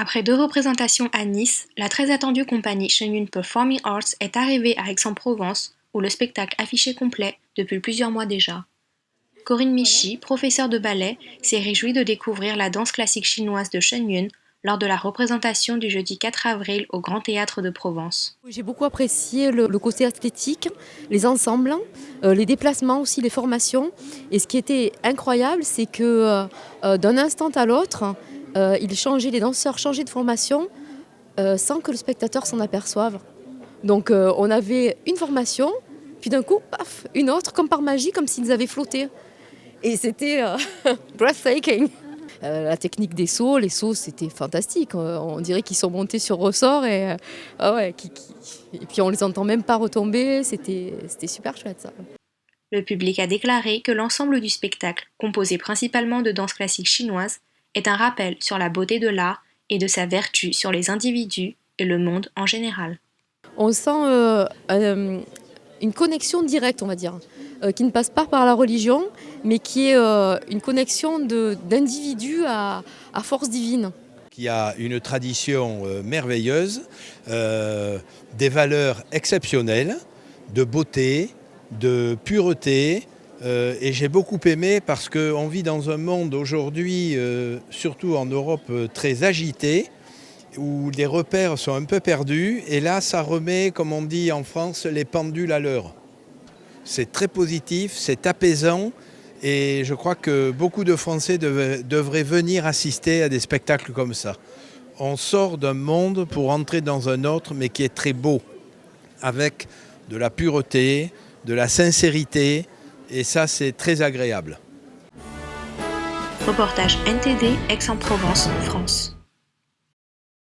Après 2 représentations à Nice, la très attendue compagnie Shenyun Performing Arts est arrivée à Aix-en-Provence, où le spectacle affichait complet depuis plusieurs mois déjà. Corinne Michy, professeure de ballet, s'est réjouie de découvrir la danse classique chinoise de Shenyun lors de la représentation du jeudi 4 avril au Grand Théâtre de Provence. J'ai beaucoup apprécié le côté athlétique, les ensembles, les déplacements aussi, les formations. Et ce qui était incroyable, c'est que d'un instant à l'autre, les danseurs changeaient de formation sans que le spectateur s'en aperçoive. Donc on avait une formation, puis d'un coup, paf, une autre, comme par magie, comme s'ils avaient flotté. Et c'était breathtaking. La technique des sauts, les sauts c'était fantastique. On dirait qu'ils sont montés sur ressort et puis on les entend même pas retomber. C'était super chouette ça. Le public a déclaré que l'ensemble du spectacle, composé principalement de danse classique chinoise, est un rappel sur la beauté de l'art et de sa vertu sur les individus et le monde en général. On sent une connexion directe, on va dire, qui ne passe pas par la religion, mais qui est une connexion d'individus à force divine. Qui a une tradition merveilleuse, des valeurs exceptionnelles, de beauté, de pureté. Et j'ai beaucoup aimé parce qu'on vit dans un monde aujourd'hui, surtout en Europe, très agité, où les repères sont un peu perdus. Et là, ça remet, comme on dit en France, les pendules à l'heure. C'est très positif, c'est apaisant. Et je crois que beaucoup de Français devraient venir assister à des spectacles comme ça. On sort d'un monde pour entrer dans un autre, mais qui est très beau, avec de la pureté, de la sincérité, et ça, c'est très agréable. Reportage NTD, Aix-en-Provence, France.